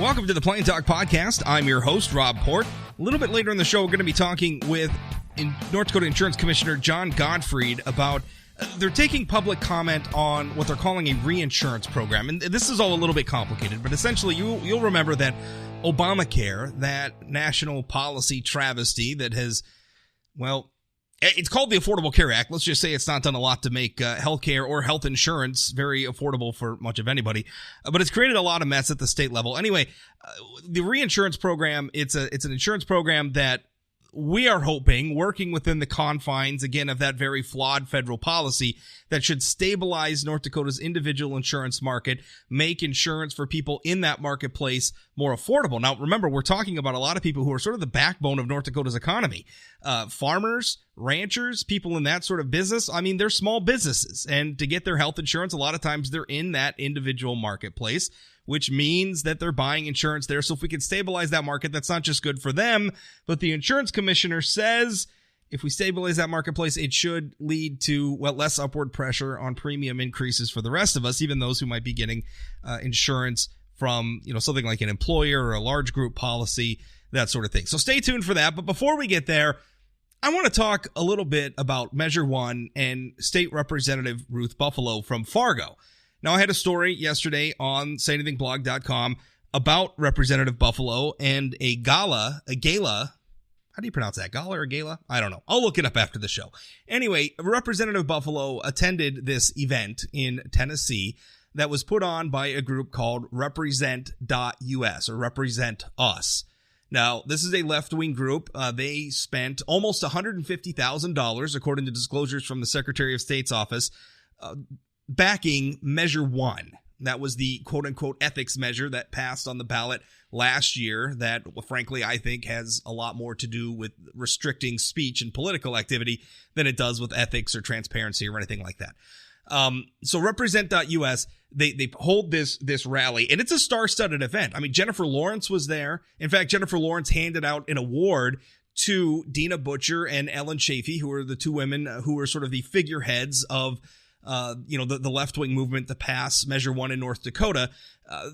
Welcome to the Plain Talk Podcast. I'm your host, Rob Port. A little bit later in the show, we're going to be talking with North Dakota Insurance Commissioner John Godfread about they're taking public comment on what they're calling a reinsurance program. And this is all a little bit complicated, but essentially you'll remember that Obamacare, that national policy travesty that has, well, it's called the Affordable Care Act. Let's just say it's not done a lot to make healthcare or health insurance very affordable for much of anybody, but it's created a lot of mess at the state level. Anyway, the reinsurance program, it's an insurance program that we are hoping, working within the confines, again, of that very flawed federal policy that should stabilize North Dakota's individual insurance market, make insurance for people in that marketplace more affordable. Now, remember, we're talking about a lot of people who are sort of the backbone of North Dakota's economy. Farmers, ranchers, people in that sort of business. I mean, they're small businesses. And to get their health insurance, a lot of times they're in that individual marketplace, which means that they're buying insurance there. So if we can stabilize that market, that's not just good for them, but the insurance commissioner says if we stabilize that marketplace, it should lead to, well, less upward pressure on premium increases for the rest of us, even those who might be getting insurance from, something like an employer or a large group policy, that sort of thing. So stay tuned for that. But before we get there, I want to talk a little bit about Measure 1 and State Representative Ruth Buffalo from Fargo. Now, I had a story yesterday on sayanythingblog.com about Representative Buffalo and a gala. How do you pronounce that? Gala or gala? I don't know. I'll look it up after the show. Anyway, Representative Buffalo attended this event in Tennessee that was put on by a group called Represent.us or Represent Us. Now, this is a left-wing group. They spent almost $150,000, according to disclosures from the Secretary of State's office, backing Measure 1. That was the quote-unquote ethics measure that passed on the ballot last year that, frankly, I think has a lot more to do with restricting speech and political activity than it does with ethics or transparency or anything like that. So Represent.us, they hold this rally, and it's a star-studded event. I mean, Jennifer Lawrence was there. In fact, Jennifer Lawrence handed out an award to Dina Butcher and Ellen Chafee, who are the two women who are sort of the figureheads of the left-wing movement to pass Measure 1 in North Dakota.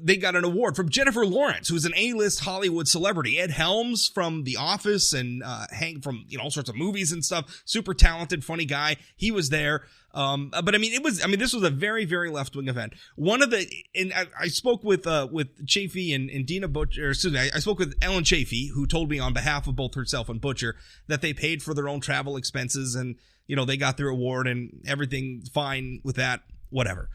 They got an award from Jennifer Lawrence, who's an A-list Hollywood celebrity. Ed Helms from The Office and Hank from all sorts of movies and stuff. Super talented, funny guy. He was there. But this was a very, very left-wing event. I spoke with Chafee and Dina Butcher, I spoke with Ellen Chafee, who told me on behalf of both herself and Butcher that they paid for their own travel expenses and, they got their award and everything fine with that, whatever.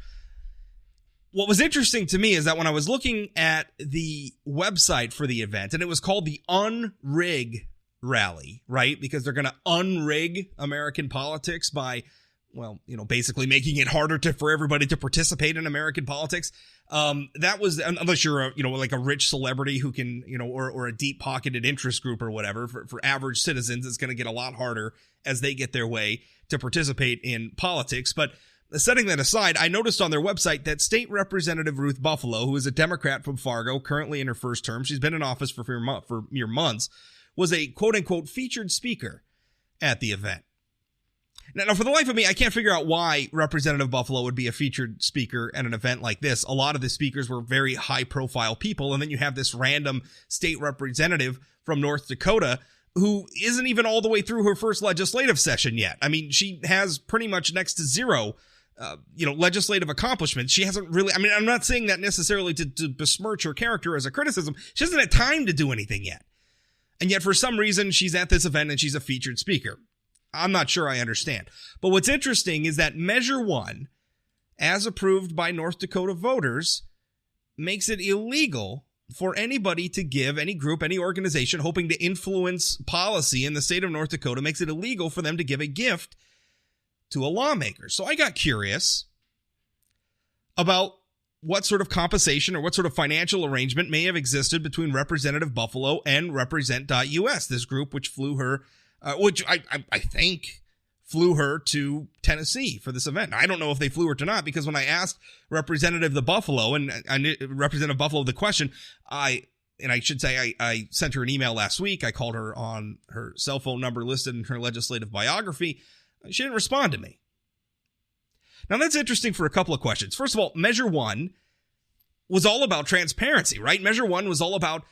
What was interesting to me is that when I was looking at the website for the event, and it was called the Unrig Rally, right? Because they're going to unrig American politics by, basically making it harder for everybody to participate in American politics. That was, unless you're like a rich celebrity who can, or a deep-pocketed interest group or whatever, for average citizens, it's going to get a lot harder as they get their way to participate in politics. But setting that aside, I noticed on their website that State Representative Ruth Buffalo, who is a Democrat from Fargo, currently in her first term, she's been in office for mere months, was a quote-unquote featured speaker at the event. Now, for the life of me, I can't figure out why Representative Buffalo would be a featured speaker at an event like this. A lot of the speakers were very high-profile people, and then you have this random state representative from North Dakota who isn't even all the way through her first legislative session yet. I mean, she has pretty much next to zero, legislative accomplishments. She hasn't really, I'm not saying that necessarily to besmirch her character as a criticism. She hasn't had time to do anything yet. And yet, for some reason, she's at this event and she's a featured speaker. I'm not sure I understand. But what's interesting is that Measure 1, as approved by North Dakota voters, makes it illegal for anybody to give, any group, any organization hoping to influence policy in the state of North Dakota, makes it illegal for them to give a gift to a lawmaker. So I got curious about what sort of compensation or what sort of financial arrangement may have existed between Representative Buffalo and Represent.us, this group which flew her, which I think flew her to Tennessee for this event. I don't know if they flew her or not, because when I asked Representative Buffalo and Representative Buffalo the question, I sent her an email last week. I called her on her cell phone number listed in her legislative biography. She didn't respond to me. Now, that's interesting for a couple of questions. First of all, Measure 1 was all about transparency, right? Measure 1 was all about,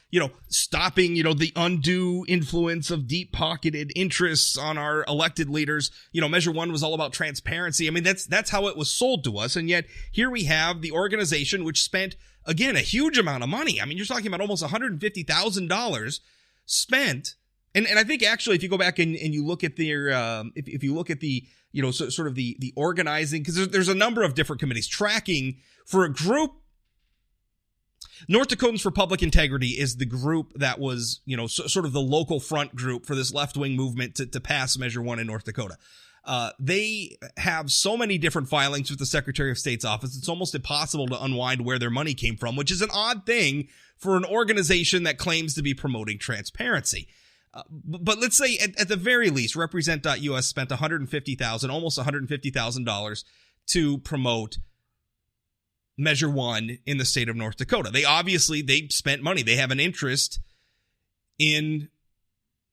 stopping, the undue influence of deep-pocketed interests on our elected leaders. Measure 1 was all about transparency. I mean, that's how it was sold to us. And yet here we have the organization which spent, again, a huge amount of money. I mean, you're talking about almost $150,000 spent. And I think actually, if you go back and you look at their, if you look at the, sort of the organizing, because there's a number of different committees tracking for a group. North Dakotans for Public Integrity is the group that was, sort of the local front group for this left-wing movement to pass Measure 1 in North Dakota. They have so many different filings with the Secretary of State's office, it's almost impossible to unwind where their money came from, which is an odd thing for an organization that claims to be promoting transparency. But let's say at the very least, Represent.us spent $150,000, almost $150,000 to promote Measure 1 in the state of North Dakota. They spent money. They have an interest in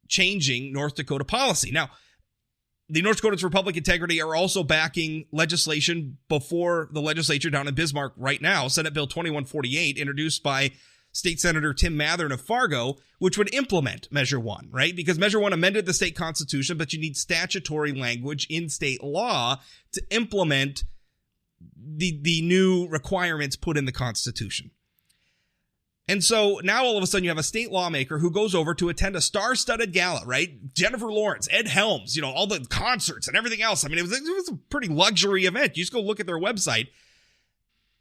changing North Dakota policy. Now, the North Dakotans for Public Integrity are also backing legislation before the legislature down in Bismarck right now, Senate Bill 2148, introduced by State Senator Tim Mathern of Fargo, which would implement Measure 1, right? Because Measure 1 amended the state constitution, but you need statutory language in state law to implement the new requirements put in the Constitution. And so now all of a sudden you have a state lawmaker who goes over to attend a star-studded gala, right? Jennifer Lawrence, Ed Helms, all the concerts and everything else. I mean, it was a pretty luxury event. You just go look at their website.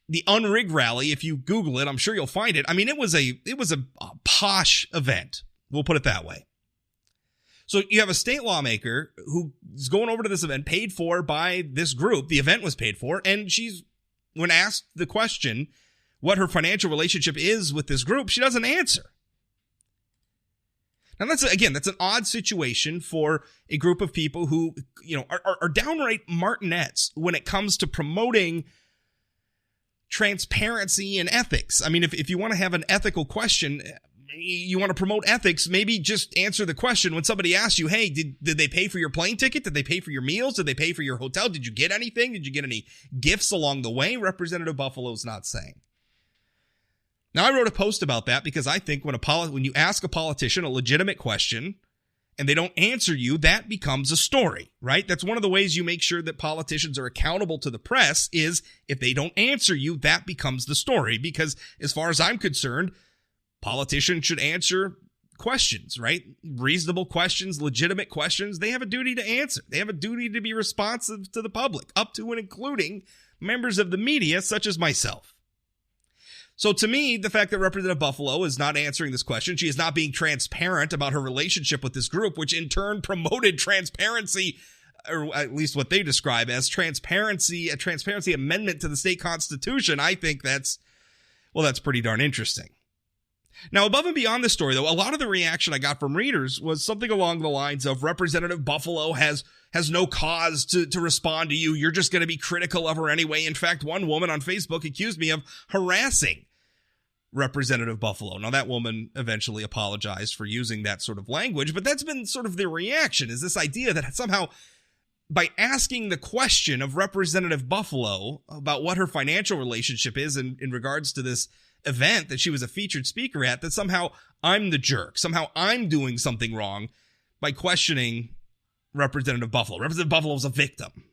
The Unrig Rally, if you Google it, I'm sure you'll find it. I mean, it was a posh event. We'll put it that way. So you have a state lawmaker who is going over to this event paid for by this group. The event was paid for. And when asked the question what her financial relationship is with this group, she doesn't answer. Now, that's an odd situation for a group of people who, are downright martinets when it comes to promoting transparency and ethics. I mean, if you want to have an ethical question, you want to promote ethics, maybe just answer the question when somebody asks you, hey, did they pay for your plane ticket? Did they pay for your meals? Did they pay for your hotel? Did you get anything? Did you get any gifts along the way? Representative Buffalo's not saying. Now, I wrote a post about that because I think when you ask a politician a legitimate question and they don't answer you, that becomes a story, right? That's one of the ways you make sure that politicians are accountable to the press is if they don't answer you, that becomes the story. Because as far as I'm concerned, politicians should answer questions, right? Reasonable questions, legitimate questions. They have a duty to answer. They have a duty to be responsive to the public, up to and including members of the media, such as myself. So to me, the fact that Representative Buffalo is not answering this question, she is not being transparent about her relationship with this group, which in turn promoted transparency, or at least what they describe as transparency, a transparency amendment to the state constitution. I think that's pretty darn interesting. Now, above and beyond this story, though, a lot of the reaction I got from readers was something along the lines of Representative Buffalo has no cause to respond to you. You're just going to be critical of her anyway. In fact, one woman on Facebook accused me of harassing Representative Buffalo. Now, that woman eventually apologized for using that sort of language, but that's been sort of the reaction, is this idea that somehow by asking the question of Representative Buffalo about what her financial relationship is in regards to this event that she was a featured speaker at, that somehow I'm the jerk. Somehow I'm doing something wrong by questioning Representative Buffalo. Representative Buffalo is a victim,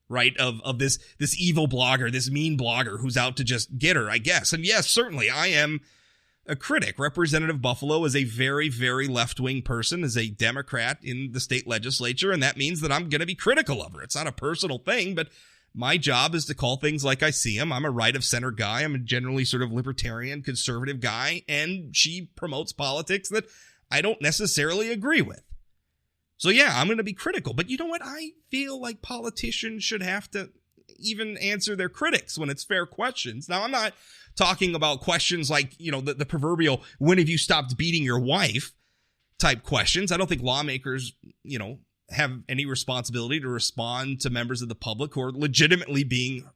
right, of this evil blogger, this mean blogger who's out to just get her, I guess. And yes, certainly I am a critic. Representative Buffalo is a very, very left-wing person, is a Democrat in the state legislature, and that means that I'm going to be critical of her. It's not a personal thing, but my job is to call things like I see them. I'm a right-of-center guy. I'm a generally sort of libertarian, conservative guy, and she promotes politics that I don't necessarily agree with. So yeah, I'm going to be critical. But you know what? I feel like politicians should have to even answer their critics when it's fair questions. Now, I'm not talking about questions like, the proverbial, when have you stopped beating your wife type questions. I don't think lawmakers, have any responsibility to respond to members of the public who are legitimately being,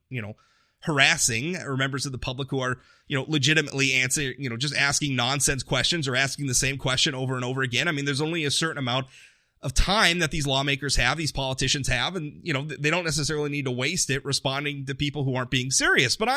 harassing, or members of the public who are, legitimately just asking nonsense questions or asking the same question over and over again. I mean, there's only a certain amount of time that these lawmakers have, these politicians have, and, they don't necessarily need to waste it responding to people who aren't being serious. But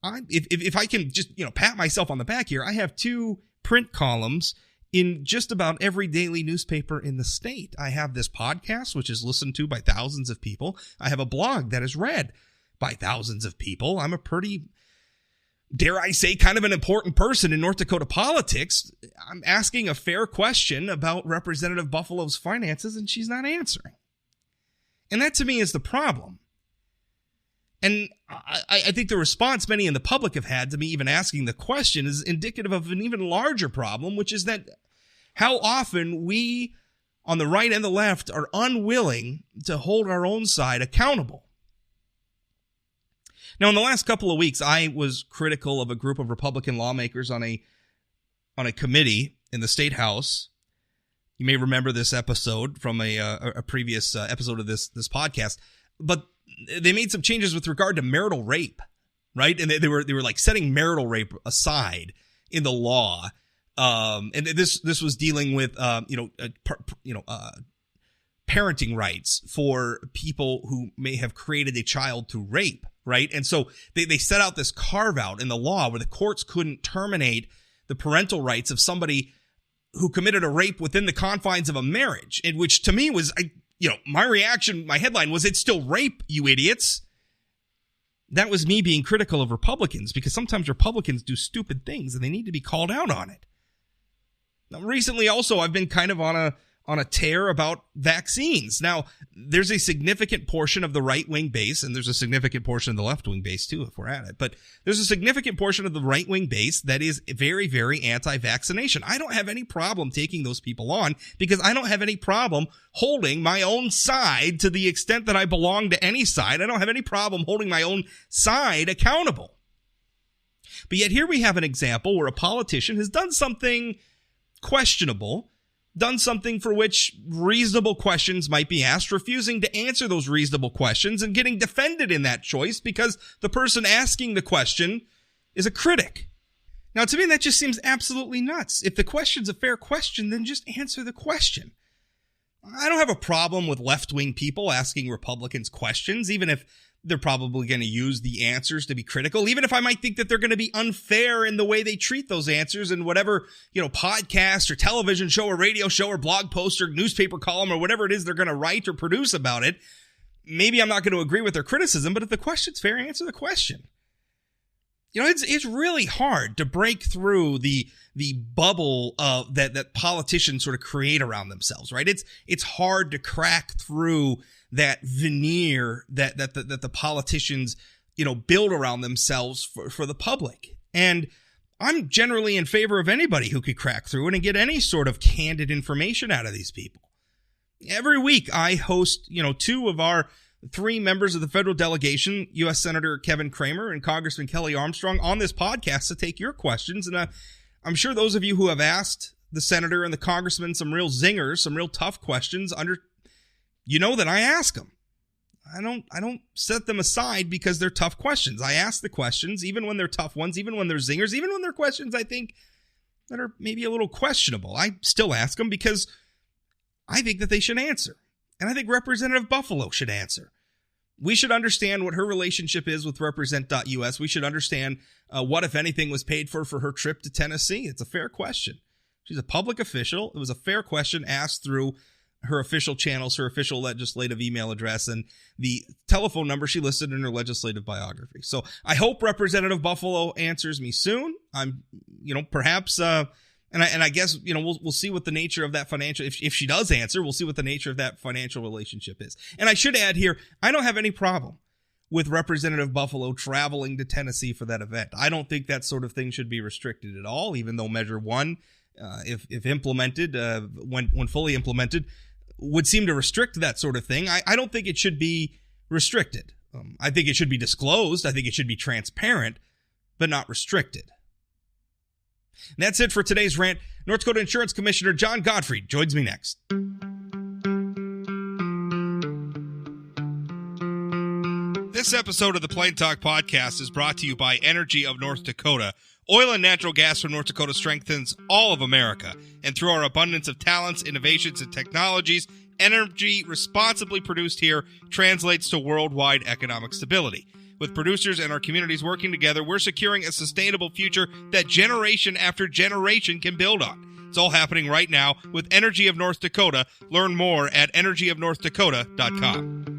if I can just, pat myself on the back here, I have 2 print columns in just about every daily newspaper in the state. I have this podcast, which is listened to by thousands of people. I have a blog that is read by thousands of people. I'm a pretty, dare I say, kind of an important person in North Dakota politics. I'm asking a fair question about Representative Buffalo's finances, and she's not answering. And that, to me, is the problem. And I think the response many in the public have had to me even asking the question is indicative of an even larger problem, which is that how often we on the right and the left are unwilling to hold our own side accountable. Now, in the last couple of weeks, I was critical of a group of Republican lawmakers on a committee in the State House. You may remember this episode from a previous episode of this podcast, but they made some changes with regard to marital rape, right? And they were like setting marital rape aside in the law. And this was dealing with parenting rights for people who may have created a child through rape, right? And so they set out this carve out in the law where the courts couldn't terminate the parental rights of somebody who committed a rape within the confines of a marriage, in which to me was my reaction, my headline was, it's still rape, you idiots. That was me being critical of Republicans, because sometimes Republicans do stupid things and they need to be called out on it. Now, recently also, I've been kind of on a tear about vaccines. Now, there's a significant portion of the right-wing base, and there's a significant portion of the left-wing base too, if we're at it. But there's a significant portion of the right-wing base that is very, very anti-vaccination. I don't have any problem taking those people on, because I don't have any problem holding my own side to the extent that I belong to any side. I don't have any problem holding my own side accountable. But yet here we have an example where a politician has done something questionable, done something for which reasonable questions might be asked, refusing to answer those reasonable questions and getting defended in that choice because the person asking the question is a critic. Now, to me, that just seems absolutely nuts. If the question's a fair question, then just answer the question. I don't have a problem with left-wing people asking Republicans questions, even if they're probably going to use the answers to be critical, even if I might think that they're going to be unfair in the way they treat those answers in whatever, podcast or television show or radio show or blog post or newspaper column or whatever it is they're going to write or produce about it. Maybe I'm not going to agree with their criticism, but if the question's fair, answer the question. It's really hard to break through the bubble that politicians sort of create around themselves, right? It's hard to crack through that veneer that the politicians, build around themselves for the public. And I'm generally in favor of anybody who could crack through it and get any sort of candid information out of these people. Every week I host, 2 of our 3 members of the federal delegation, U.S. Senator Kevin Cramer and Congressman Kelly Armstrong, on this podcast to take your questions. And I'm sure those of you who have asked the senator and the congressman some real zingers, some real tough questions, that I ask them. I don't set them aside because they're tough questions. I ask the questions, even when they're tough ones, even when they're zingers, even when they're questions I think that are maybe a little questionable. I still ask them because I think that they should answer. And I think Representative Buffalo should answer. We should understand what her relationship is with Represent.us. We should understand what, if anything, was paid for her trip to Tennessee. It's a fair question. She's a public official. It was a fair question asked through her official channels, her official legislative email address, and the telephone number she listed in her legislative biography. So I hope Representative Buffalo answers me soon. I'm, perhaps... And I guess, we'll see what the nature of that financial, if she does answer, we'll see what the nature of that financial relationship is. And I should add here, I don't have any problem with Representative Buffalo traveling to Tennessee for that event. I don't think that sort of thing should be restricted at all, even though Measure 1, if implemented, when fully implemented, would seem to restrict that sort of thing. I don't think it should be restricted. I think it should be disclosed. I think it should be transparent, but not restricted. And that's it for today's rant. North Dakota Insurance Commissioner John Godfread joins me next. This episode of the Plain Talk Podcast is brought to you by Energy of North Dakota. Oil and natural gas from North Dakota strengthens all of America. And through our abundance of talents, innovations, and technologies, energy responsibly produced here translates to worldwide economic stability. With producers and our communities working together, we're securing a sustainable future that generation after generation can build on. It's all happening right now with Energy of North Dakota. Learn more at energyofnorthdakota.com.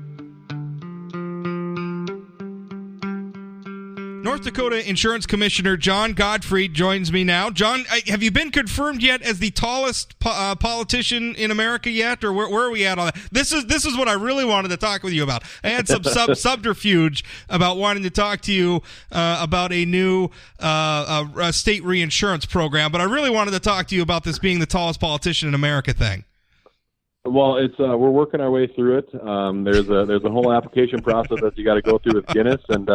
North Dakota Insurance Commissioner John Godfread joins me now. John, have you been confirmed yet as the tallest politician in America yet, or where are we at on that? This is what I really wanted to talk with you about. I had some subterfuge about wanting to talk to you about a new state reinsurance program, but I really wanted to talk to you about this being the tallest politician in America thing. Well, it's we're working our way through it. There's a whole application process that you got to go through with Guinness, and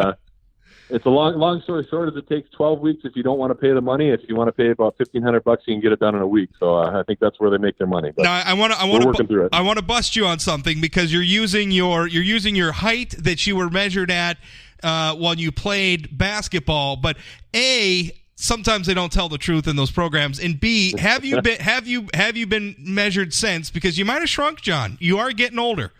it's a long story short is it takes 12 weeks if you don't want to pay the money. If you want to pay about $1,500, you can get it done in a week. So I think that's where they make their money. But now I want to bust you on something because you're using your height that you were measured at while you played basketball. But A, sometimes they don't tell the truth in those programs, and B, have you been measured since? Because you might have shrunk, John. You are getting older.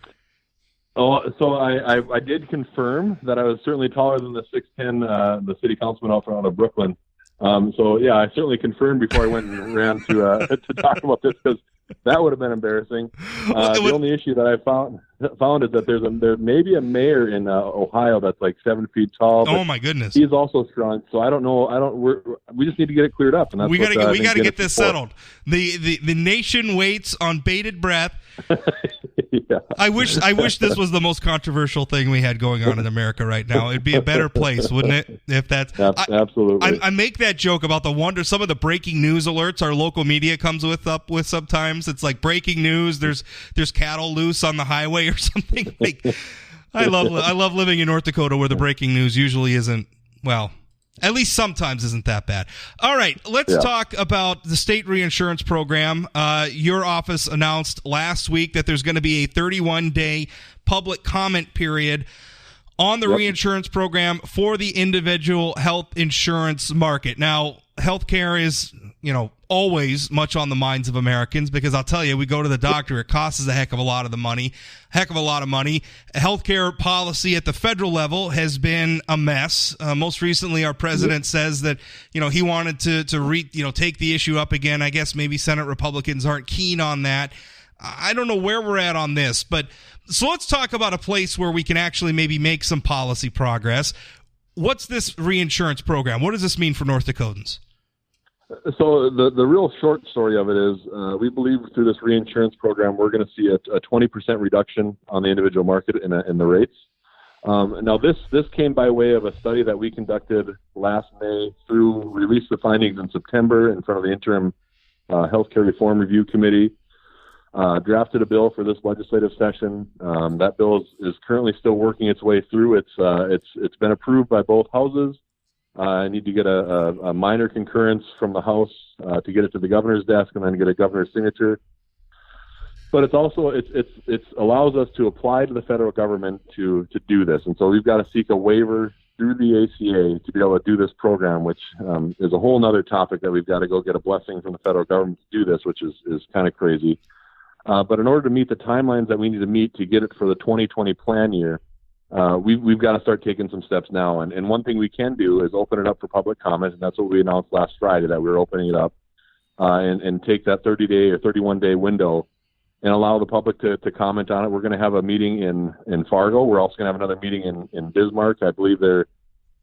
Oh, so I did confirm that I was certainly taller than the 6'10", the city councilman out of Brooklyn. So yeah, I certainly confirmed before I went and ran to talk about this because that would have been embarrassing. The only issue that I found is that there's maybe a mayor in Ohio that's like 7 feet tall. Oh my goodness! He's also shrunk, so I don't know. We just need to get it cleared up, and that's we got to get this settled. The nation waits on bated breath. Yeah. I wish this was the most controversial thing we had going on in America right now. It'd be a better place, wouldn't it? If that's absolutely. I make that joke about some of the breaking news alerts our local media comes up with sometimes. It's like breaking news. There's cattle loose on the highway or something. Like, I love living in North Dakota where the breaking news usually isn't, well, at least sometimes isn't that bad. All right, let's talk about the state reinsurance program. Your office announced last week that there's going to be a 31-day public comment period on the reinsurance program for the individual health insurance market. Now, healthcare is, always much on the minds of Americans because I'll tell you, we go to the doctor, it costs us a heck of a lot of money. Healthcare policy at the federal level has been a mess. Most recently, our president says that, he wanted to take the issue up again. I guess maybe Senate Republicans aren't keen on that. I don't know where we're at on this, but so let's talk about a place where we can actually maybe make some policy progress. What's this reinsurance program? What does this mean for North Dakotans? So the real short story of it is we believe through this reinsurance program we're going to see a 20% reduction on the individual market in the rates. Now this came by way of a study that we conducted last May through released the findings in September in front of the interim Healthcare Reform Review Committee. Drafted a bill for this legislative session. That bill is currently still working its way through. It's been approved by both houses. I need to get a minor concurrence from the House to get it to the governor's desk and then get a governor's signature. But it's also it allows us to apply to the federal government to do this, and so we've got to seek a waiver through the ACA to be able to do this program, which is a whole other topic that we've got to go get a blessing from the federal government to do this, which is kind of crazy. But in order to meet the timelines that we need to meet to get it for the 2020 plan year, we've got to start taking some steps now. And one thing we can do is open it up for public comment, and that's what we announced last Friday, that we were opening it up, and take that 30-day or 31-day window and allow the public to comment on it. We're going to have a meeting in Fargo. We're also going to have another meeting in Bismarck. I believe they're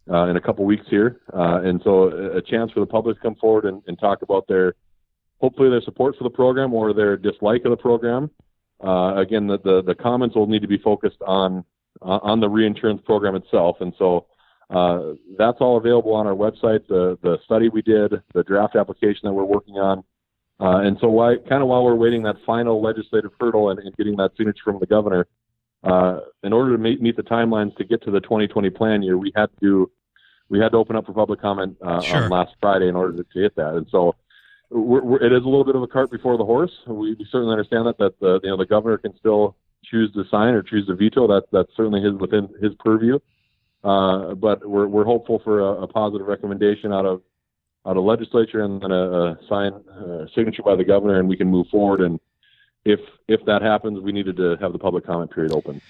in a couple weeks here. And so a chance for the public to come forward and talk about hopefully their support for the program or their dislike of the program. Again, the comments will need to be focused on the reinsurance program itself. And so that's all available on our website, the study we did, the draft application that we're working on. And so while we're waiting that final legislative hurdle and getting that signature from the governor, in order to meet the timelines to get to the 2020 plan year, we had to open up for public comment on last Friday in order to get that. And so it is a little bit of a cart before the horse. We certainly understand that the governor can still choose to sign or choose to veto. That's certainly within his purview. But we're hopeful for a positive recommendation out of legislature and then a signature by the governor, and we can move forward. And if that happens, we needed to have the public comment period open.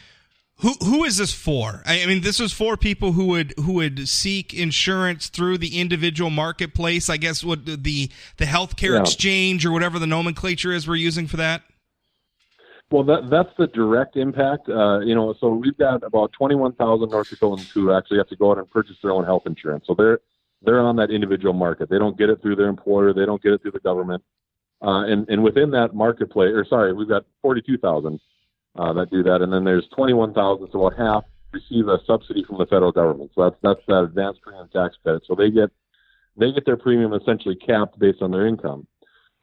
Who is this for? I mean, this is for people who would seek insurance through the individual marketplace. I guess what the healthcare exchange or whatever the nomenclature is we're using for that. Well, that's the direct impact. So we've got about 21,000 North Dakotans who actually have to go out and purchase their own health insurance. So they're on that individual market. They don't get it through their employer. They don't get it through the government. And within that marketplace, we've got 42,000 that do that, and then there's 21,000, so about half receive a subsidy from the federal government. So that's that advanced premium tax credit. So they get their premium essentially capped based on their income.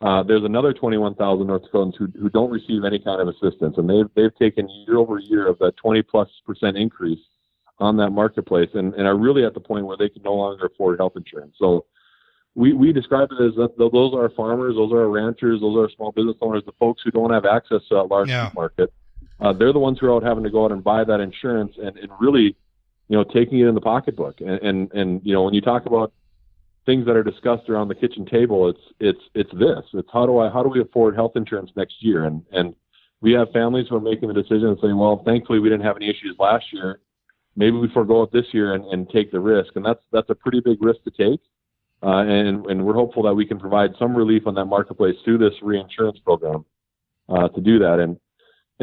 There's another 21,000 North Dakotans who don't receive any kind of assistance, and they've taken year over year of that 20+% increase on that marketplace, and are really at the point where they can no longer afford health insurance. So we describe it as that those are farmers, those are ranchers, those are small business owners, the folks who don't have access to that large market. They're the ones who are out having to go out and buy that insurance and really, taking it in the pocketbook. And when you talk about things that are discussed around the kitchen table, it's this. It's how do we afford health insurance next year? And we have families who are making the decision and saying, well, thankfully we didn't have any issues last year. Maybe we forego it this year and take the risk. And that's a pretty big risk to take. And we're hopeful that we can provide some relief on that marketplace through this reinsurance program to do that. And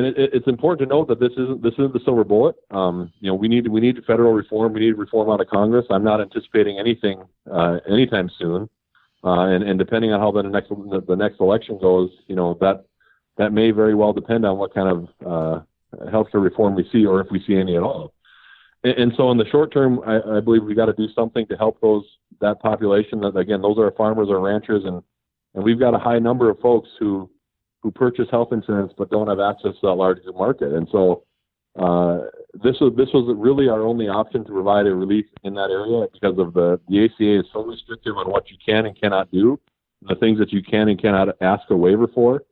it's important to note that this isn't the silver bullet. We need federal reform. We need reform out of Congress. I'm not anticipating anything anytime soon. And depending on how the next election goes, that may very well depend on what kind of healthcare reform we see, or if we see any at all. And so in the short term, I believe we got to do something to help that population. That, again, those are farmers or ranchers, and we've got a high number of folks who purchase health insurance but don't have access to that large market. And so this was really our only option to provide a relief in that area, because of the ACA is so restrictive on what you can and cannot do, the things that you can and cannot ask a waiver for.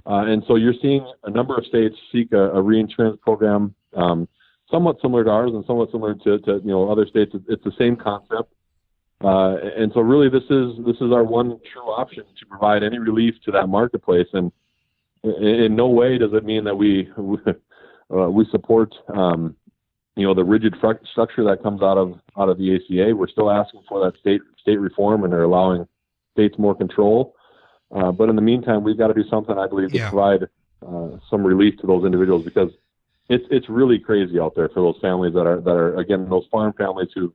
And so you're seeing a number of states seek a reinsurance program, somewhat similar to ours and somewhat similar to other states. It's the same concept. And so really this is our one true option to provide any relief to that marketplace. And in no way does it mean that we support the rigid structure that comes out of the ACA. We're still asking for that state reform, and are allowing states more control. But in the meantime, we've got to do something, I believe, to provide some relief to those individuals, because it's really crazy out there for those families that are again, those farm families who,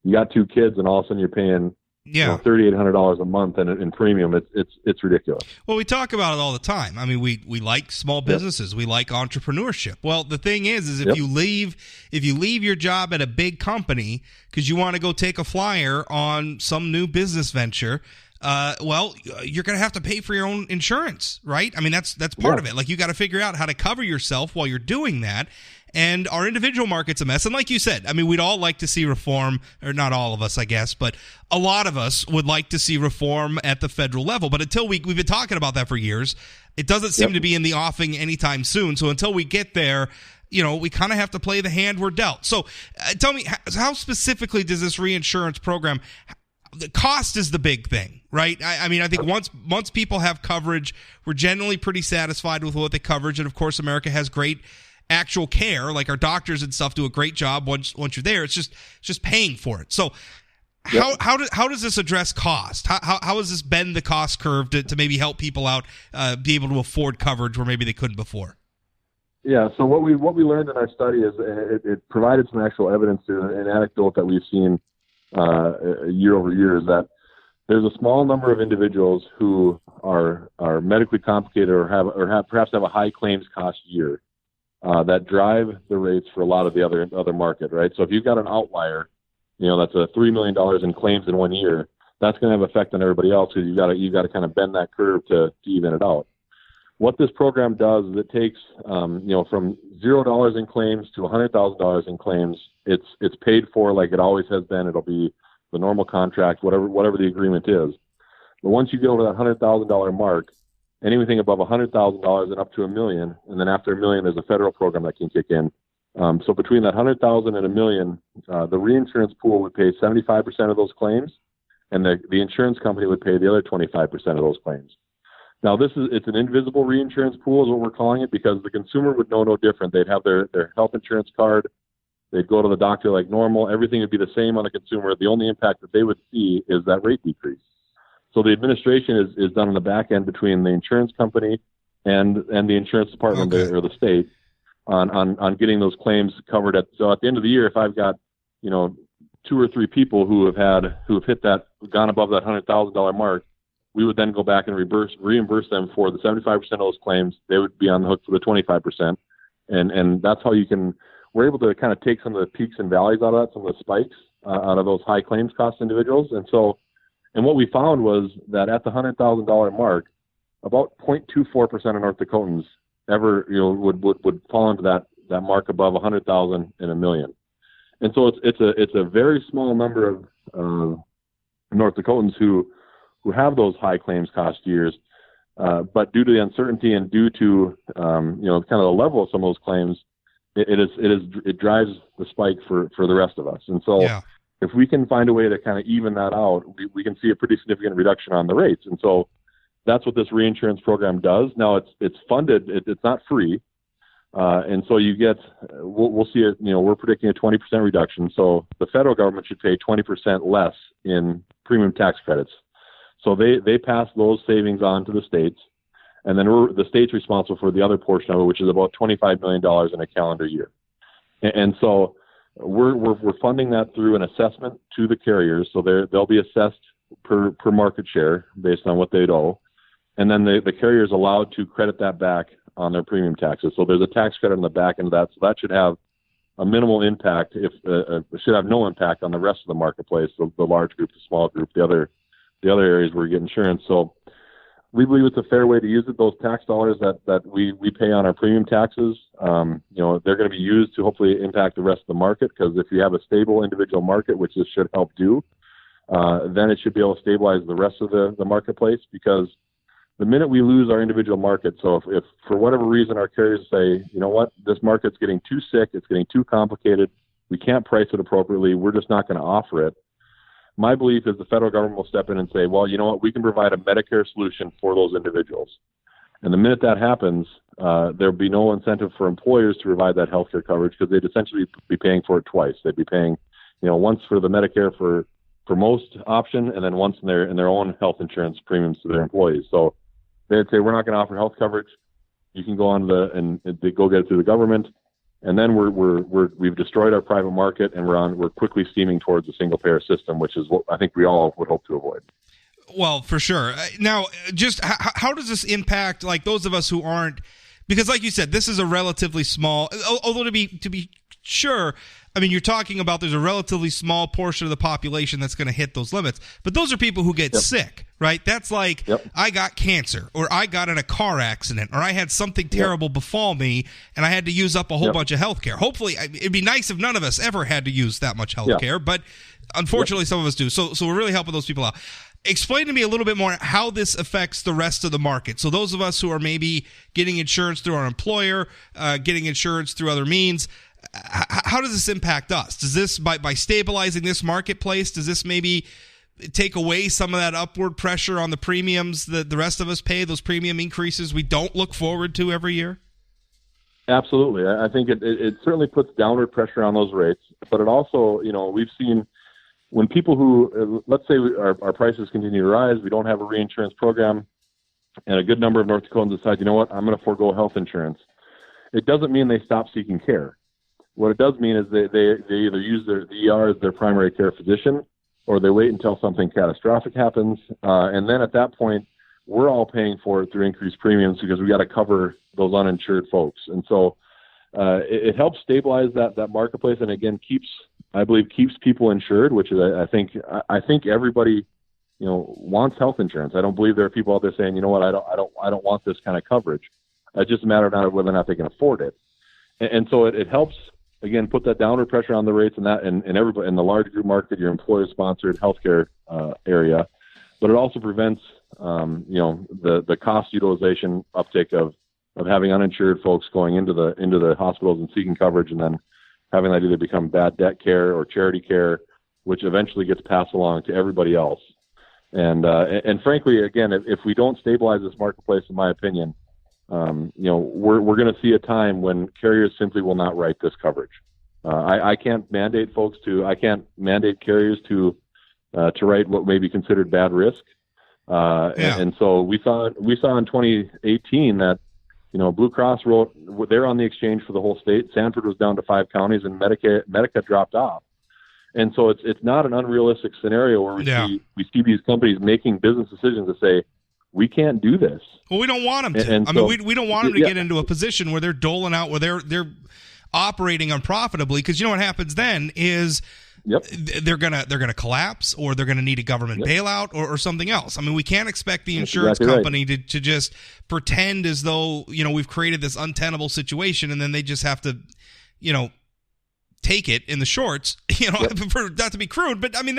you got 2 kids and all of a sudden you're paying $3,800 a month in premium. It's ridiculous. Well, we talk about it all the time. I mean, we like small businesses. We like entrepreneurship. Well, the thing is if you leave your job at a big company because you want to go take a flyer on some new business venture, you're going to have to pay for your own insurance, right? I mean, that's part of it. Like, you got to figure out how to cover yourself while you're doing that. And our individual market's a mess. And like you said, I mean, we'd all like to see reform, or not all of us, I guess, but a lot of us would like to see reform at the federal level. But until we've been talking about that for years, it doesn't seem to be in the offing anytime soon. So until we get there, we kind of have to play the hand we're dealt. So tell me, how specifically does this reinsurance program, the cost is the big thing, right? I mean, I think once people have coverage, we're generally pretty satisfied with what the coverage. And of course, America has great actual care, like our doctors and stuff do a great job once you're there. It's just paying for it. So how does this address cost? How has this bend the cost curve to maybe help people out be able to afford coverage where maybe they couldn't before? Yeah, so what we learned in our study is it provided some actual evidence to an anecdote that we've seen year over year, is that there's a small number of individuals who are medically complicated or perhaps have a high claims cost year that drive the rates for a lot of the other market, right? So if you've got an outlier, that's a $3 million in claims in 1 year, that's going to have effect on everybody else, because you've got to kind of bend that curve to even it out. What this program does is it takes from $0 in claims to $100,000 in claims. It's paid for like it always has been. It'll be the normal contract, whatever the agreement is. But once you get over that $100,000 mark, anything above $100,000 and up to $1 million, and then after $1 million, there's a federal program that can kick in. So between that $100,000 and $1 million, the reinsurance pool would pay 75% of those claims, and the insurance company would pay the other 25% of those claims. Now, it's an invisible reinsurance pool is what we're calling it, because the consumer would know no different. They'd have their health insurance card. They'd go to the doctor like normal. Everything would be the same on the consumer. The only impact that they would see is that rate decrease. So the administration is done on the back end between the insurance company and the insurance department or the state on getting those claims covered. So at the end of the year, if I've got, 2 or 3 people who have hit that, gone above that $100,000 mark, we would then go back and reimburse them for the 75% of those claims. They would be on the hook for the 25%. And that's how we're able to kind of take some of the peaks and valleys out of that, some of the spikes out of those high claims cost individuals. And what we found was that at the $100,000 mark, about 0.24% of North Dakotans ever, would fall into that mark above 100,000 and $1 million. And so it's a very small number of North Dakotans who have those high claims cost years, but due to the uncertainty and due to kind of the level of some of those claims, it drives the spike for the rest of us. And so if we can find a way to kind of even that out, we can see a pretty significant reduction on the rates. And so that's what this reinsurance program does. Now it's funded; it's not free. And so we'll see it, we're predicting a 20% reduction. So the federal government should pay 20% less in premium tax credits. So they pass those savings on to the states, and then the state's responsible for the other portion of it, which is about $25 million in a calendar year. And so we're funding that through an assessment to the carriers. So they'll be assessed per market share based on what they'd owe. And then the carrier is allowed to credit that back on their premium taxes. So there's a tax credit on the back end of that. So that should have a minimal impact. It should have no impact on the rest of the marketplace, the large group, the small group, the other areas where you get insurance. So we believe it's a fair way to use it. Those tax dollars that we pay on our premium taxes, they're going to be used to hopefully impact the rest of the market, because if you have a stable individual market, which this should help do, then it should be able to stabilize the rest of the marketplace. Because the minute we lose our individual market, so if for whatever reason our carriers say, you know what, this market's getting too sick, it's getting too complicated, we can't price it appropriately, we're just not going to offer it, my belief is the federal government will step in and say, well, you know what, we can provide a Medicare solution for those individuals. And the minute that happens, there'll be no incentive for employers to provide that health care coverage, because they'd essentially be paying for it twice. They'd be paying, once for the Medicare for most option, and then once in their own health insurance premiums to their employees. So they'd say, we're not going to offer health coverage. You can go on and go get it through the government. And then we've destroyed our private market, and we're quickly steaming towards a single payer system, which is what I think we all would hope to avoid. Well, for sure. Now, just how does this impact like those of us who aren't? Because, like you said, this is a relatively small. Although to be sure, I mean, you're talking about there's a relatively small portion of the population that's going to hit those limits. But those are people who get sick, right? That's like I got cancer, or I got in a car accident, or I had something terrible befall me, and I had to use up a whole bunch of health care. Hopefully, it'd be nice if none of us ever had to use that much health care, but unfortunately, some of us do. So we're really helping those people out. Explain to me a little bit more how this affects the rest of the market. So those of us who are maybe getting insurance through our employer, getting insurance through other means, how does this impact us? Does this, by stabilizing this marketplace, does this maybe take away some of that upward pressure on the premiums that the rest of us pay, those premium increases we don't look forward to every year? Absolutely. I think it certainly puts downward pressure on those rates, but it also, we've seen when people who, let's say our prices continue to rise, we don't have a reinsurance program, and a good number of North Dakotans decide, you know what, I'm going to forego health insurance. It doesn't mean they stop seeking care. What it does mean is they either use the ER as their primary care physician, or they wait until something catastrophic happens. And then at that point, we're all paying for it through increased premiums, because we got to cover those uninsured folks. And so it helps stabilize that marketplace, and again, I believe keeps people insured, which is, I think everybody, wants health insurance. I don't believe there are people out there saying, you know what, I don't want this kind of coverage. It's just a matter of whether or not they can afford it. And so it helps, again, put that downward pressure on the rates and that, and everybody in the large group market, your employer-sponsored healthcare area. But it also prevents, the cost utilization uptick of having uninsured folks going into the hospitals and seeking coverage, and then having that either become bad debt care or charity care, which eventually gets passed along to everybody else. And frankly, again, if we don't stabilize this marketplace, in my opinion, we're going to see a time when carriers simply will not write this coverage. I can't mandate carriers to write what may be considered bad risk. And so we saw in 2018 that, Blue Cross they're on the exchange for the whole state. Sanford was down to 5 counties, and Medica dropped off. And so it's not an unrealistic scenario where we see these companies making business decisions to say, we can't do this. Well, we don't want them to. We don't want them to get into a position where they're doling out, where they're operating unprofitably, because what happens then is they're gonna collapse, or they're gonna need a government bailout or something else. I mean, we can't expect the insurance company to just pretend as though we've created this untenable situation, and then they just have to take it in the shorts, for not to be crude, but I mean,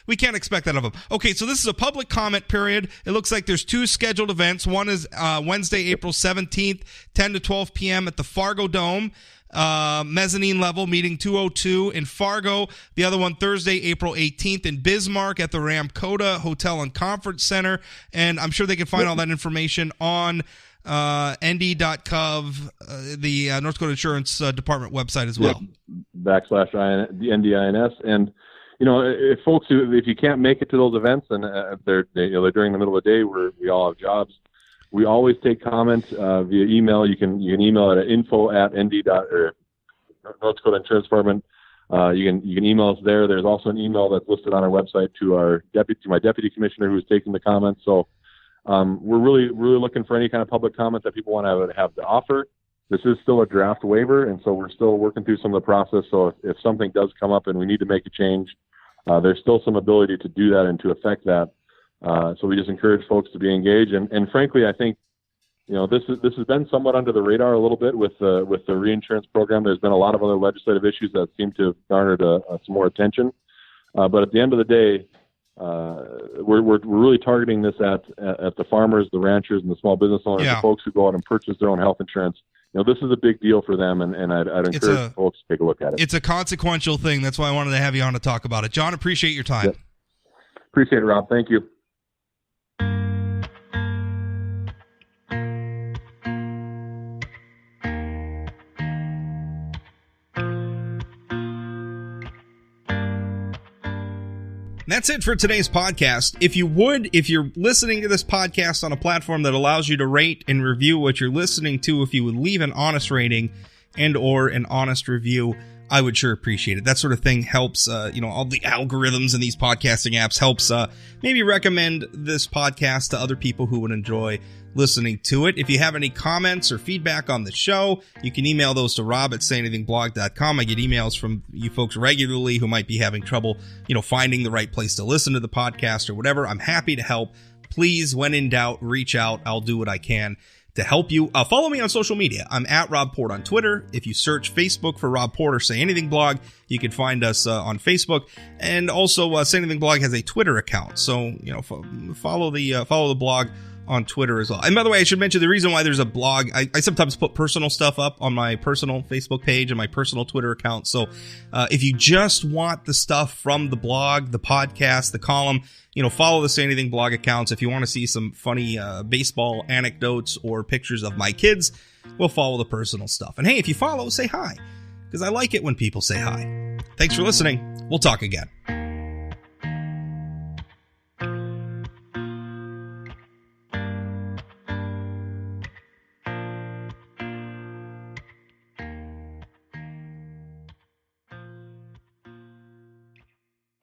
we can't expect that of them. Okay, so this is a public comment period. It looks like there's 2 scheduled events. One is Wednesday, April 17th, 10 to 12 p.m. at the Fargo Dome, mezzanine level, meeting 202 in Fargo. The other one, Thursday, April 18th in Bismarck at the Dakota Hotel and Conference Center. And I'm sure they can find all that information on nd.gov, the North Dakota Insurance Department website as well. /NDINS. And, if folks, if you can't make it to those events, and they're during the middle of the day where we all have jobs, we always take comments via email. You can email it at info@nd. North Dakota Insurance Department. You can email us there. There's also an email that's listed on our website to my deputy commissioner who's taking the comments. So we're really looking for any kind of public comment that people want to have to offer. This is still a draft waiver, and so we're still working through some of the process. So if something does come up and we need to make a change, there's still some ability to do that and to affect that. So we just encourage folks to be engaged. And frankly, I think, this has been somewhat under the radar a little bit with the reinsurance program. There's been a lot of other legislative issues that seem to have garnered some more attention. But at the end of the day, we're really targeting this at the farmers, the ranchers, and the small business owners, the folks who go out and purchase their own health insurance. This is a big deal for them, and I'd encourage folks to take a look at it. It's a consequential thing. That's why I wanted to have you on to talk about it. John, appreciate your time. Yep. Appreciate it, Rob. Thank you. That's it for today's podcast. If you're listening to this podcast on a platform that allows you to rate and review what you're listening to, if you would leave an honest rating and or an honest review, I would sure appreciate it. That sort of thing helps, all the algorithms in these podcasting apps helps maybe recommend this podcast to other people who would enjoy listening to it. If you have any comments or feedback on the show, you can email those to rob@sayanythingblog.com. I get emails from you folks regularly who might be having trouble, finding the right place to listen to the podcast or whatever. I'm happy to help. Please, when in doubt, reach out. I'll do what I can to help you. Follow me on social media. I'm at Rob Port on Twitter. If you search Facebook for Rob Port or Say Anything Blog, you can find us on Facebook. And also, Say Anything Blog has a Twitter account. So, follow the blog on Twitter as well. And by the way, I should mention the reason why there's a blog. I sometimes put personal stuff up on my personal Facebook page and my personal Twitter account. So if you just want the stuff from the blog, the podcast, the column, follow the Say Anything blog accounts. If you want to see some funny baseball anecdotes or pictures of my kids, we'll follow the personal stuff. And hey, if you follow, say hi, because I like it when people say hi. Thanks for listening. We'll talk again.